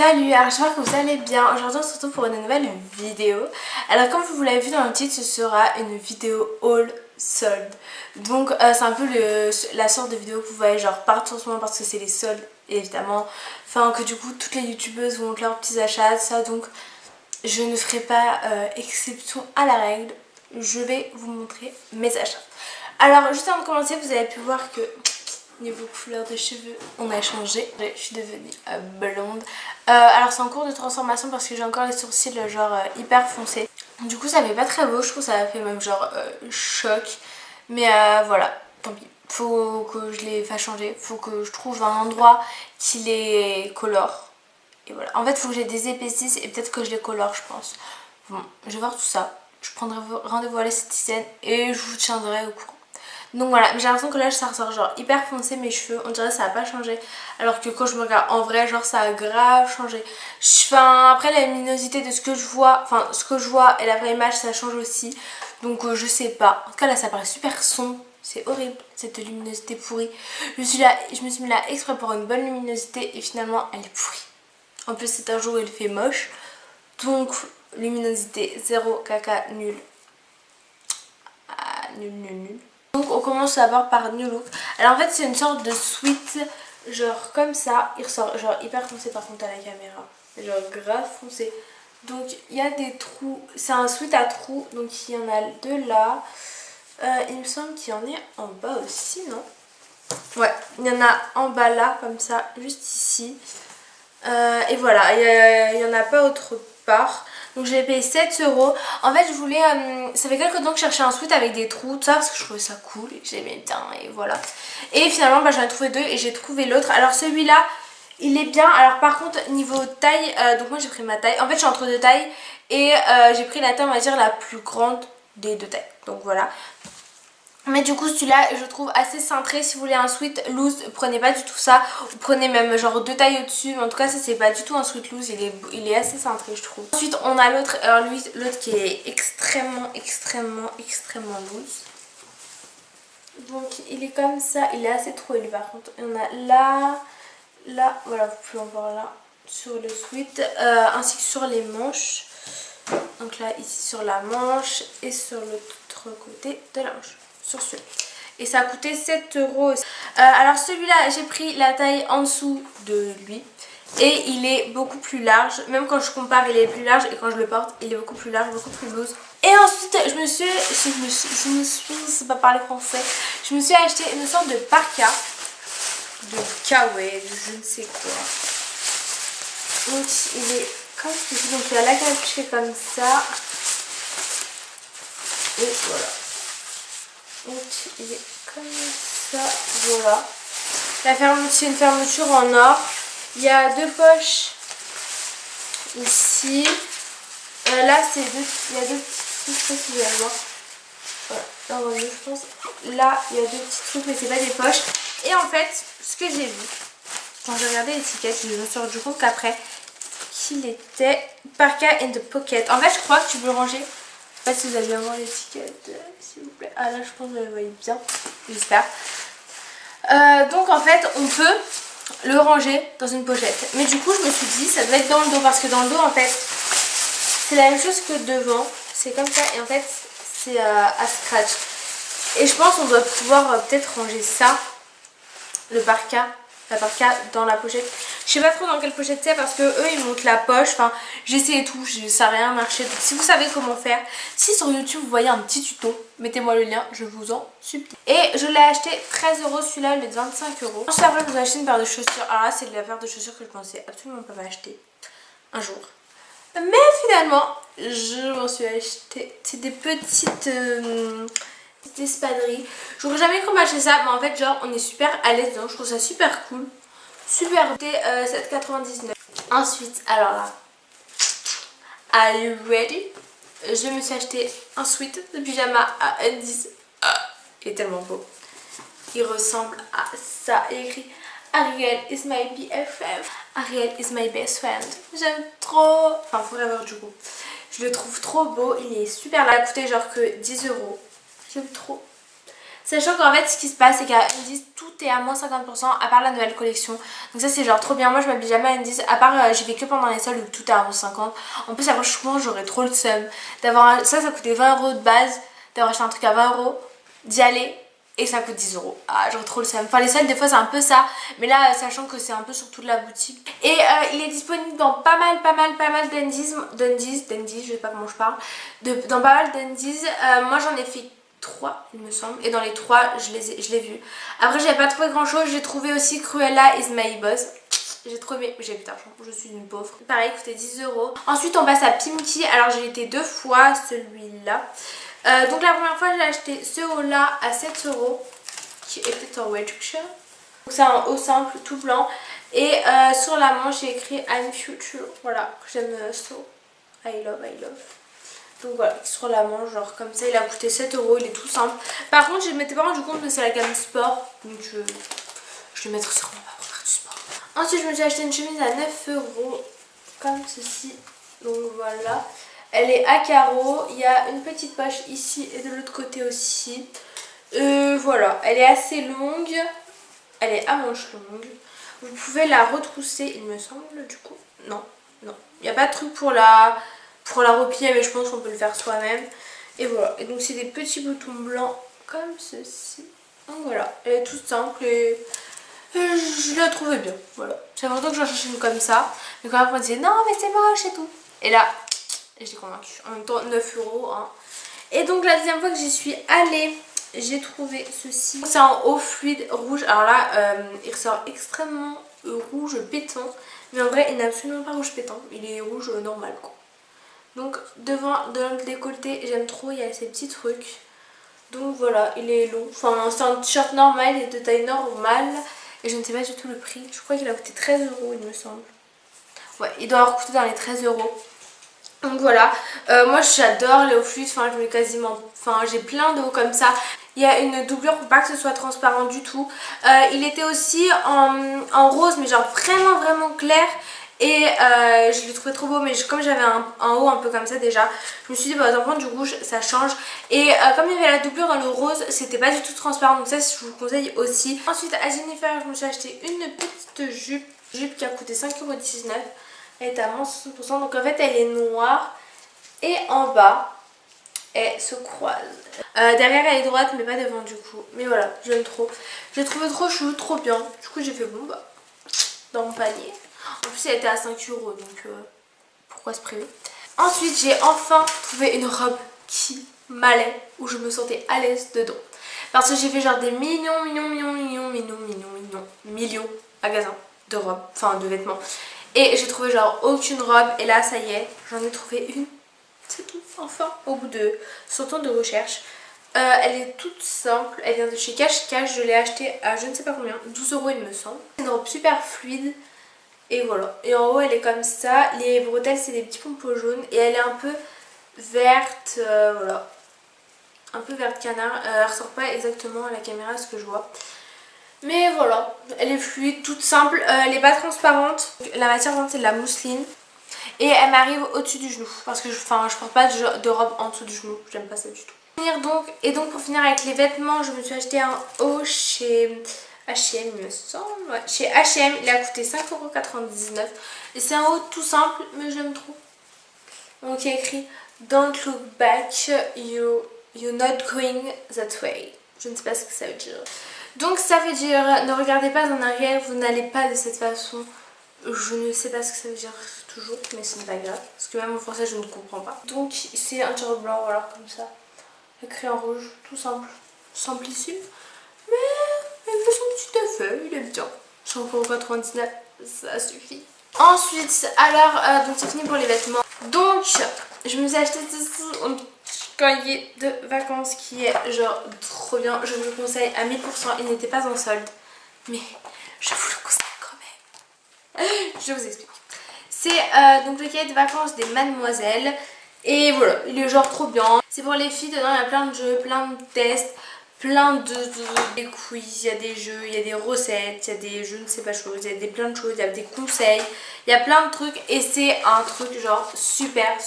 Salut, alors j'espère que vous allez bien. Aujourd'hui on se retrouve pour une nouvelle vidéo. Alors comme vous l'avez vu dans le titre, ce sera une vidéo haul soldes. Donc c'est un peu la sorte de vidéo que vous voyez genre partout en ce moment parce que c'est les soldes évidemment. Enfin que du coup toutes les youtubeuses vont monter leurs petits achats, ça, donc je ne ferai pas exception à la règle. Je vais vous montrer mes achats. Alors juste avant de commencer, vous avez pu voir que niveau couleur de cheveux, on a changé. Je suis devenue blonde. Alors c'est en cours de transformation parce que j'ai encore les sourcils genre hyper foncés. Du coup ça fait pas très beau, je trouve que ça fait même genre choc. Mais voilà, tant pis. Faut que je les fasse changer. Faut que je trouve un endroit qui les colore. Et voilà. En fait faut que j'ai des épaississes et peut-être que je les colore, je pense. Bon, je vais voir tout ça. Je prendrai rendez-vous à l'esthéticienne et je vous tiendrai au courant. Donc voilà, j'ai l'impression que là ça ressort genre hyper foncé mes cheveux, on dirait que ça n'a pas changé. Alors que quand je me regarde en vrai, genre ça a grave changé. Enfin, après la luminosité de ce que je vois, enfin ce que je vois et la vraie image ça change aussi. Donc je sais pas. En tout cas là ça paraît super sombre, c'est horrible cette luminosité pourrie. Je me suis mis là exprès pour une bonne luminosité et finalement elle est pourrie. En plus c'est un jour où il fait moche. Donc luminosité 0, caca, nul. Ah, nul. Donc on commence d'abord par New Look. Alors en fait c'est une sorte de sweat genre comme ça. Il ressort genre hyper foncé par contre à la caméra. Genre grave foncé. Donc il y a des trous. C'est un sweat à trous. Donc il y en a deux là. Il me semble qu'il y en a en bas aussi, non? Ouais, il y en a en bas là comme ça, juste ici. Et voilà, il n'y en a pas autre part. Donc j'ai payé 7 €. En fait je voulais, ça fait quelques temps que je cherchais un sweat avec des trous, tout ça, parce que je trouvais ça cool et j'aimais bien et voilà. Et finalement bah, j'en ai trouvé deux et j'ai trouvé l'autre. Alors celui-là il est bien, alors par contre niveau taille, donc moi j'ai pris ma taille. En fait je suis entre deux tailles et j'ai pris la taille on va dire la plus grande des deux tailles. Donc voilà. Mais du coup celui-là je trouve assez cintré. Si vous voulez un sweat loose, prenez pas du tout ça. Ou prenez même genre deux tailles au-dessus. Mais en tout cas ça c'est pas du tout un sweat loose. Il est assez cintré je trouve. Ensuite on a l'autre. Alors lui l'autre qui est extrêmement loose. Donc il est comme ça. Il est assez trop élevé par contre. Il y en a là, voilà vous pouvez en voir là. Sur le sweat. Ainsi que sur les manches. Donc là ici sur la manche. Et sur l'autre côté de la manche. Sur celui-là. Et ça a coûté 7 €. Alors celui-là j'ai pris la taille en dessous de lui. Et il est beaucoup plus large. Même quand je compare il est plus large. Et quand je le porte il est beaucoup plus large, beaucoup plus loose. Et ensuite je me suis, je sais pas parler français. Je me suis acheté une sorte de parka. De kawaii, de je ne sais quoi. Donc il est comme ceci. Donc il a la capuche qui est comme ça. Et voilà. Donc il est comme ça, voilà. La fermeture, c'est une fermeture en or. Il y a deux poches ici. Là c'est il y a deux petits trucs, je sais pas si vous allez voir. Voilà, là on voit mieux je pense. Là il y a deux petits trucs mais c'est pas des poches. Et en fait, ce que j'ai vu, quand j'ai regardé l'étiquette, je me suis rendu compte qu'après qu'il était Parka in the Pocket. En fait je crois que tu peux le ranger. Je sais pas si vous allez bien voir l'étiquette, s'il vous plaît. Ah là je pense que vous la voyez bien, j'espère. Donc en fait on peut le ranger dans une pochette. Mais du coup je me suis dit ça doit être dans le dos. Parce que dans le dos en fait c'est la même chose que devant. C'est comme ça et en fait c'est à scratch. Et je pense qu'on doit pouvoir peut-être ranger ça, le parka. La parka dans la pochette. Je sais pas trop dans quelle pochette c'est parce que eux ils montent la poche. Enfin j'ai essayé tout, ça n'a rien marché. Donc si vous savez comment faire, si sur YouTube vous voyez un petit tuto, mettez-moi le lien, je vous en supplie. Et je l'ai acheté 13 € celui-là, il est de 25 €. Ensuite après je vous ai acheté une paire de chaussures. Alors là c'est la paire de chaussures que je pensais absolument pas m'acheter un jour. Mais finalement je m'en suis acheté. C'est des petites espadrilles. J'aurais jamais cru m'acheter ça, mais en fait genre on est super à l'aise dedans. Je trouve ça super cool. Super, c'était 7,99 €. Ensuite, alors là, are you ready? Je me suis acheté un sweat de pyjama à 10. Il est tellement beau. Il ressemble à ça. Il est écrit Ariel is my BFF. Ariel is my best friend. J'aime trop. Enfin, forever du coup. Je le trouve trop beau. Il est super là. Il a coûté genre que 10 €. J'aime trop. Sachant qu'en fait ce qui se passe c'est qu'à Undies tout est à moins 50% à part la nouvelle collection. Donc ça c'est genre trop bien, moi je m'habille jamais à Undies à part j'y vais que pendant les soldes où tout est à moins 50. En plus après franchement j'aurais trop le seum d'avoir ça coûtait 20€ de base, d'avoir acheté un truc à 20€, d'y aller et ça coûte 10€. Ah j'aurais trop le seum. Enfin les soldes des fois c'est un peu ça, mais là sachant que c'est un peu sur toute la boutique. Et il est disponible dans pas mal d'Undies, je sais pas comment je parle, dans pas mal d'Undies. Moi j'en ai fait 3 il me semble, et dans les 3 je l'ai vu. Après j'avais pas trouvé grand chose, j'ai trouvé aussi Cruella is my boss. J'ai trop aimé, mais j'ai plus d'argent, je suis une pauvre. Pareil, il coûtait 10€. Ensuite on passe à Pimki, alors j'ai été 2 fois celui-là. Donc la première fois j'ai acheté ce haut là à 7€, qui était en réduction. Donc c'est un haut simple tout blanc, et sur la manche j'ai écrit I'm future, voilà, j'aime so, I love. Donc voilà, sur la manche, genre comme ça, il a coûté 7€, il est tout simple. Par contre, je ne m'étais pas rendu compte que c'est la gamme sport, donc je le mettrai sûrement pas pour faire du sport. Ensuite, je me suis acheté une chemise à 9€, comme ceci. Donc voilà, elle est à carreaux, il y a une petite poche ici et de l'autre côté aussi. Voilà, elle est assez longue, elle est à manches longues. Vous pouvez la retrousser, il me semble, du coup. Non, il n'y a pas de truc pour la replier, mais je pense qu'on peut le faire soi-même. Et voilà, et donc c'est des petits boutons blancs comme ceci. Donc voilà, elle est toute simple et je la trouvais bien. Voilà, c'est longtemps que j'en cherchais une comme ça, mais quand même on me disait non mais c'est moche et tout. Et là, j'étais convaincue. En même temps 9€, hein. Et donc la deuxième fois que j'y suis allée, j'ai trouvé ceci. C'est en haut fluide rouge. Alors là, il ressort extrêmement rouge pétant, mais en vrai il n'est absolument pas rouge pétant, il est rouge normal quoi. Donc devant, dans le décolleté, j'aime trop, il y a ces petits trucs. Donc voilà, il est long. Enfin c'est un t-shirt normal, il est de taille normale. Et je ne sais pas du tout le prix. Je crois qu'il a coûté 13€, il me semble. Ouais, il doit avoir coûté dans les 13€. Donc voilà, moi j'adore les hauts fluides, enfin je mets quasiment, enfin j'ai plein de hauts comme ça. Il y a une doublure pour pas que ce soit transparent du tout. Il était aussi en rose, mais genre vraiment clair. Et je l'ai trouvé trop beau, mais comme j'avais un haut un peu comme ça déjà, je me suis dit bah d'en prendre du rouge, ça change. Et comme il y avait la doublure dans le rose, c'était pas du tout transparent, donc ça je vous le conseille aussi. Ensuite à Jennifer, je me suis acheté une petite jupe qui a coûté 5,19€. Elle est à moins 60%, donc en fait elle est noire et en bas elle se croise. Derrière elle est droite mais pas devant du coup. Mais voilà, j'aime trop. Je l'ai trouvé trop chou, trop bien. Du coup j'ai fait bon bah dans mon panier. En plus elle était à 5€, donc pourquoi se priver. Ensuite j'ai enfin trouvé une robe qui m'allait, où je me sentais à l'aise dedans. Parce que j'ai fait genre des millions magasins de robes, enfin de vêtements. Et j'ai trouvé genre aucune robe, et là ça y est, j'en ai trouvé une. C'est tout, enfin, au bout de 100 ans de recherche. Elle est toute simple, elle vient de chez Cash Cash, je l'ai achetée à je ne sais pas combien, 12€ il me semble. C'est une robe super fluide, et voilà. Et en haut elle est comme ça, les bretelles c'est des petits pompons jaunes, et elle est un peu verte, voilà. Un peu verte canard, elle ressort pas exactement à la caméra ce que je vois. Mais voilà, elle est fluide, toute simple, elle n'est pas transparente. La matière c'est de la mousseline. Et elle m'arrive au-dessus du genou. Parce que je porte pas de robe en dessous du genou, j'aime pas ça du tout. Et donc pour finir avec les vêtements, je me suis acheté un haut chez H&M il me semble. Ouais, chez H&M, il a coûté 5,99€. Et c'est un haut tout simple, mais j'aime trop. Donc il y a écrit Don't look back, you're not going that way. Je ne sais pas ce que ça veut dire. Donc ça veut dire ne regardez pas en arrière, vous n'allez pas de cette façon. Je ne sais pas ce que ça veut dire toujours, mais ce n'est pas grave. Parce que même en français je ne comprends pas. Donc c'est un t-shirt blanc, voilà, comme ça. Écrit en rouge, tout simple. Simplissime. Mais il fait son petit effet, il est bien. 5,99€, ça suffit. Ensuite, alors, donc c'est fini pour les vêtements. Donc, je me suis acheté ceci, un petit cahier de vacances qui est genre trop bien. Je vous le conseille à 1000%, il n'était pas en solde. Mais je vous le conseille quand même. Je vous explique. C'est donc le cahier de vacances des Mademoiselles. Et voilà, il est genre trop bien. C'est pour les filles, dedans il y a plein de jeux, plein de tests, plein des quiz, il y a des jeux, il y a des recettes, il y a des je ne sais pas choses, il y a plein de choses, il y a des conseils, il y a plein de trucs. Et c'est un truc genre super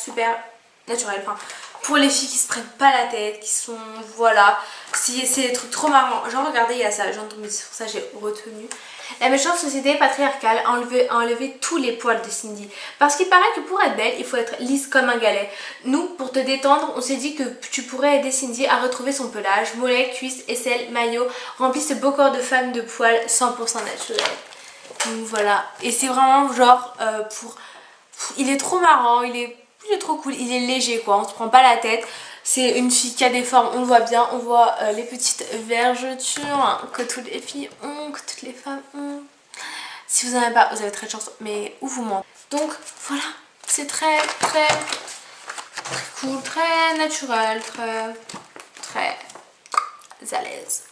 naturel. Enfin, pour les filles qui se prennent pas la tête, qui sont, voilà, c'est des trucs trop marrants. Genre regardez, il y a ça, genre, mais c'est pour ça que j'ai retenu. La méchante société patriarcale a enlevé tous les poils de Cindy. Parce qu'il paraît que pour être belle, il faut être lisse comme un galet. Nous, pour te détendre, on s'est dit que tu pourrais aider Cindy à retrouver son pelage, mollets, cuisses, aisselles, maillots, remplis ce beau corps de femme de poils 100% naturel. Donc voilà, et c'est vraiment genre il est trop marrant, il est trop cool, il est léger quoi, on se prend pas la tête. C'est une fille qui a des formes, on le voit bien, on voit les petites vergetures que toutes les filles ont, que toutes les femmes ont. Si vous en avez pas, vous avez très de chance, mais où vous mentez. Donc voilà, c'est très cool, très naturel, très à l'aise.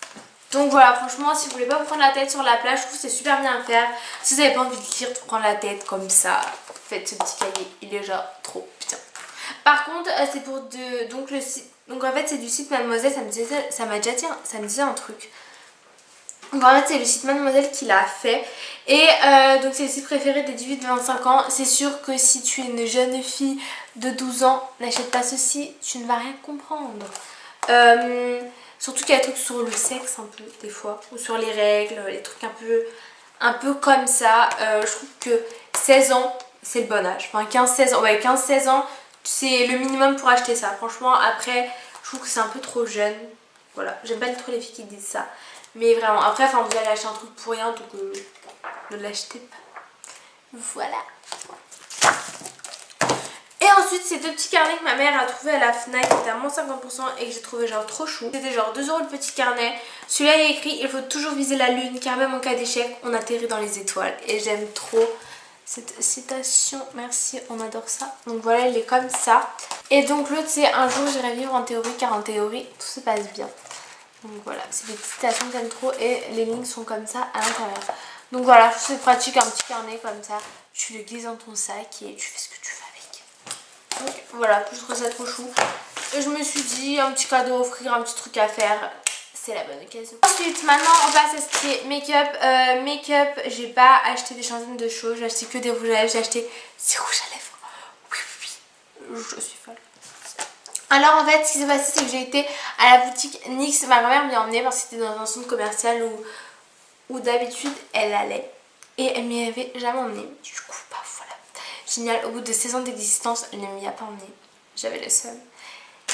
Donc voilà, franchement, si vous voulez pas vous prendre la tête sur la plage, je trouve que c'est super bien à faire. Si vous n'avez pas envie de lire, de prendre la tête comme ça, faites ce petit cahier, il est déjà trop bien. Par contre, c'est pour donc le site. Donc en fait, c'est du site Mademoiselle, ça m'a déjà dit, ça me disait un truc. Donc en fait, c'est le site Mademoiselle qui l'a fait. Et donc c'est le site préféré des 18-25 ans. C'est sûr que si tu es une jeune fille de 12 ans, n'achète pas ceci, tu ne vas rien comprendre. Surtout qu'il y a des trucs sur le sexe un peu des fois, ou sur les règles, les trucs un peu comme ça. Je trouve que 16 ans c'est le bon âge, enfin 15-16 ans, ouais 15-16 ans c'est le minimum pour acheter ça. Franchement après je trouve que c'est un peu trop jeune, voilà, j'aime pas trop les filles qui disent ça. Mais vraiment, après enfin, vous allez acheter un truc pour rien donc ne l'achetez pas. Voilà. Et ensuite, ces deux petits carnets que ma mère a trouvé à la Fnac qui étaient à moins 50% et que j'ai trouvé genre trop chou. C'était genre 2 € le petit carnet. Celui-là, il y a écrit: il faut toujours viser la lune car même en cas d'échec, on atterrit dans les étoiles. Et j'aime trop cette citation. Merci, on adore ça. Donc voilà, il est comme ça. Et donc l'autre, c'est: un jour, j'irai vivre en théorie car en théorie, tout se passe bien. Donc voilà, c'est des petites citations que j'aime trop et les lignes sont comme ça à l'intérieur. Donc voilà, c'est pratique, un petit carnet comme ça. Tu le glisses dans ton sac et tu fais ce que tu veux. Donc voilà, je trouve ça trop chou. Et je me suis dit, un petit cadeau à offrir, un petit truc à faire, c'est la bonne occasion. Ensuite, maintenant on passe à ce qui est make-up. Make-up, j'ai pas acheté des centaines de choses, j'ai acheté que des rouges à lèvres, j'ai acheté 6 rouges à lèvres. Oui, je suis folle. Alors en fait, ce qui s'est passé, c'est que j'ai été à la boutique NYX. Ma grand-mère m'y a emmenée parce que c'était dans un centre commercial où d'habitude elle allait. Et elle m'y avait jamais emmenée. Du coup, bah voilà. Génial, au bout de 16 ans d'existence, elle ne m'y a pas emmenée. J'avais le seum.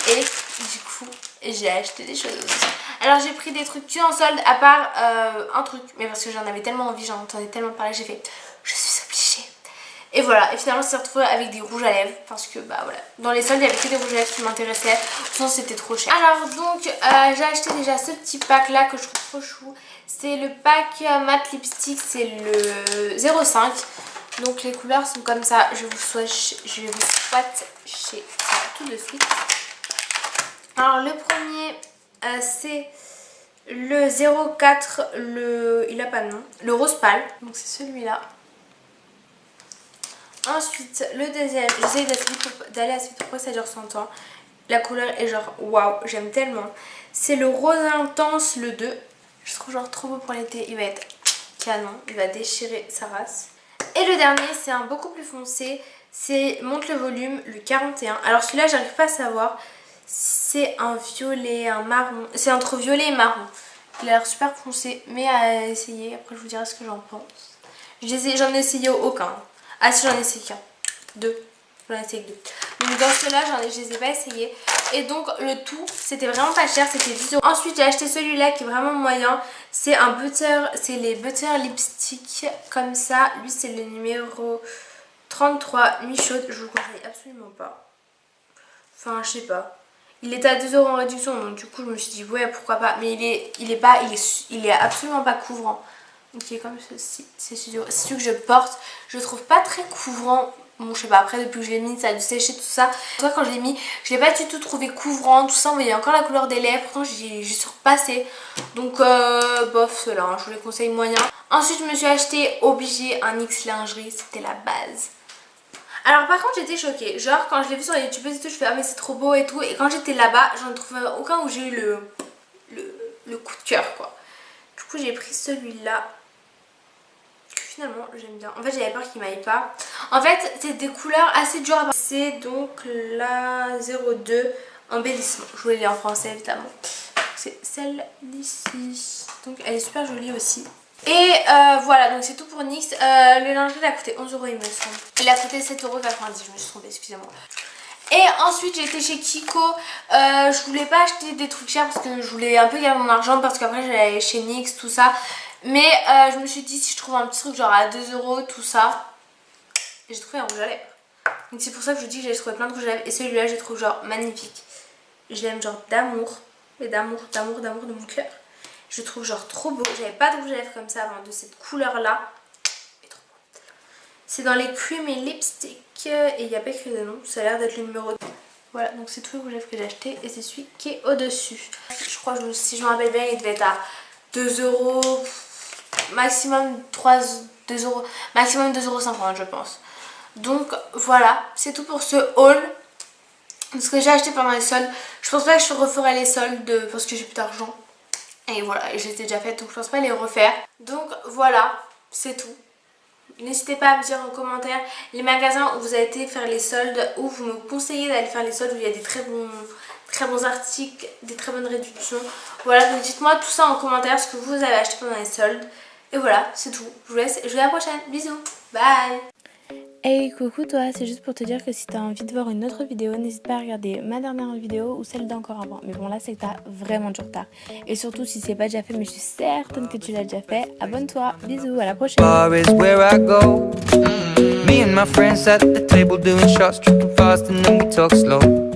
Et du coup, j'ai acheté des choses aussi. Alors j'ai pris des trucs que en solde, à part un truc. Mais parce que j'en avais tellement envie, j'en entendais tellement parler, j'ai fait: je suis obligée. Et voilà, et finalement je me suis retrouvée avec des rouges à lèvres. Parce que bah voilà, dans les soldes il n'y avait que des rouges à lèvres qui m'intéressaient. Sinon c'était trop cher. Alors donc j'ai acheté déjà ce petit pack là que je trouve trop chou. C'est le pack matte lipstick, c'est le 05. Donc les couleurs sont comme ça. Je vous swatcher ça tout de suite. Alors le premier c'est le 04, il a pas de nom, le rose pâle. Donc c'est celui-là. Ensuite le deuxième, j'essaie d'aller assez vite pour que ça dure 100 ans. La couleur est genre waouh, j'aime tellement. C'est le rose intense, le 2. Je trouve genre trop beau pour l'été. Il va être canon, il va déchirer sa race. Et le dernier, c'est un beaucoup plus foncé, c'est Monte le volume, le 41. Alors celui-là, j'arrive pas à savoir si c'est un violet, un marron. C'est entre violet et marron. Il a l'air super foncé, mais à essayer. Après, je vous dirai ce que j'en pense. J'en ai essayé aucun. Ah si, j'en ai essayé qu'un. 2. J'en ai essayé que 2. Donc dans ceux-là, je les ai pas essayés. Et donc le tout, c'était vraiment pas cher, c'était 10 €. Ensuite, j'ai acheté celui-là qui est vraiment moyen. C'est un butter, c'est les butter lipstick comme ça. Lui, c'est le numéro 33, mi-chaude. Je vous conseille absolument pas. Enfin, je sais pas. Il était à 2 € en réduction, donc du coup, je me suis dit ouais, pourquoi pas. Mais il est absolument pas couvrant. Donc il est comme ceci. C'est celui que je porte. Je le trouve pas très couvrant. Bon, je sais pas, après depuis que je l'ai mis, ça a dû sécher tout ça. Toi, quand je l'ai mis, je l'ai pas du tout trouvé couvrant, tout ça. On voyait encore la couleur des lèvres. Pourtant, j'ai surpassé. Donc, bof, ceux-là, hein, je vous les conseille moyen. Ensuite, je me suis acheté obligé un X lingerie. C'était la base. Alors, par contre, j'étais choquée. Genre, quand je l'ai vu sur YouTube et tout, je fais ah, mais c'est trop beau et tout. Et quand j'étais là-bas, j'en trouvais aucun où j'ai eu le coup de cœur, quoi. Du coup, j'ai pris celui-là. Finalement j'aime bien. En fait j'avais peur qu'il m'aille pas. En fait c'est des couleurs assez dures à... c'est donc la 02 embellissement. Je vous l'ai en français évidemment. C'est celle d'ici. Donc elle est super jolie aussi. Et voilà, donc c'est tout pour NYX. Le linge il a coûté 11 € il me semble. Il a coûté 7,90 €, je me suis trompée, excusez-moi. Et ensuite j'ai été chez Kiko. Je voulais pas acheter des trucs chers parce que je voulais un peu garder mon argent parce qu'après j'allais aller chez NYX, tout ça. Mais je me suis dit si je trouve un petit truc genre à 2 € tout ça. Et j'ai trouvé un rouge à lèvres. Donc c'est pour ça que je vous dis que j'ai trouvé plein de rouges à lèvres. Et celui-là je le trouve genre magnifique. Je l'aime genre d'amour. Mais d'amour de mon cœur. Je le trouve genre trop beau. J'avais pas de rouge à lèvres comme ça avant, de cette couleur là. C'est dans les cream et lipstick. Et il n'y a pas écrit de nom. Ça a l'air d'être le numéro 2. Voilà, donc c'est tout le rouge à lèvres que j'ai acheté. Et c'est celui qui est au dessus. Je crois que si je me rappelle bien il devait être à 2 €. Maximum 2 €. Maximum 2,50 € je pense. Donc voilà, c'est tout pour ce haul. Ce que j'ai acheté pendant les soldes. Je pense pas que je referai les soldes parce que j'ai plus d'argent. Et voilà, et j'étais déjà faite donc je pense pas les refaire. Donc voilà, c'est tout. N'hésitez pas à me dire en commentaire les magasins où vous avez été faire les soldes, où vous me conseillez d'aller faire les soldes, où il y a des très bons articles, des très bonnes réductions. Voilà, donc dites-moi tout ça en commentaire, ce que vous avez acheté pendant les soldes. Et voilà, c'est tout. Je vous laisse et je vous dis à la prochaine. Bisous, bye. Hey coucou toi, c'est juste pour te dire que si t'as envie de voir une autre vidéo, n'hésite pas à regarder ma dernière vidéo ou celle d'encore avant. Mais bon là c'est que t'as vraiment du retard. Et surtout si c'est pas déjà fait, mais je suis certaine que tu l'as déjà fait, abonne-toi, bisous, à la prochaine. Me and my friends at the table doing shots, tripping fast and then we talk slow.